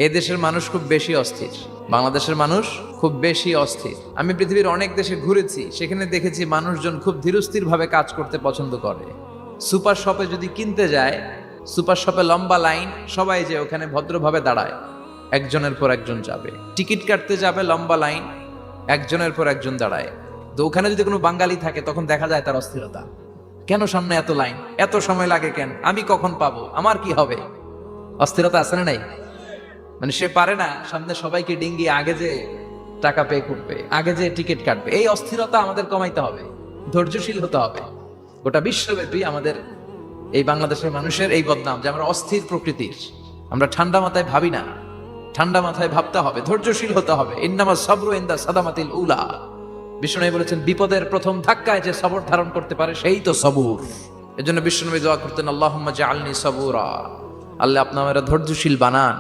এই দেশের মানুষ খুব বেশি অস্থির, বাংলাদেশের মানুষ খুব বেশি অস্থির। আমি পৃথিবীর অনেক দেশে ঘুরেছি, সেখানে দেখেছি মানুষজন খুব ধীরস্থির ভাবে কাজ করতে পছন্দ করে। সুপার শপে যদি কিনতে যায়, সুপার শপে লম্বা লাইন, সবাই যে ওখানে ভদ্রভাবে দাঁড়ায়, একজনের পর একজন যাবে। টিকিট কাটতে যাবে, লম্বা লাইন, একজনের পর একজন দাঁড়ায়। তো ওখানে যদি কোনো বাঙালি থাকে তখন দেখা যায় তার অস্থিরতা। কেন সামনে এত লাইন, এত সময় লাগে কেন, আমি কখন পাবো, আমার কি হবে? অস্থিরতা আছে না নাই? মানে সে পারে না সামনে সবাইকে ডিঙ্গি আগে যে টাকা পে করবে, আগে যে টিকিট কাটবে। এই অস্থিরতা আমাদের কমাইতে হবে, ধৈর্যশীল হতে হবে। গোটা বিশ্বব্যাপী আমাদের এই বাংলাদেশের মানুষের এই বদনাম যে আমরা অস্থির প্রকৃতির, আমরা ঠান্ডা মাথায় ভাবি না। ঠান্ডা মাথায় ভাবতে হবে, ধৈর্যশীল হতে হবে। ইন্নামা সাবরু ইনদা সাদামাতিল উলা। বিষ্ণুনবী বলেছেন, বিপদের প্রথম ধাক্কায় যে সবর ধারণ করতে পারে সেই তো সবুর। এজন্য বিষ্ণুনবী দোয়া করতেন, আল্লাহুম্মা জাআলনি সাবুরা, আল্লাহ আপনি আমাকে ধৈর্যশীল বানান।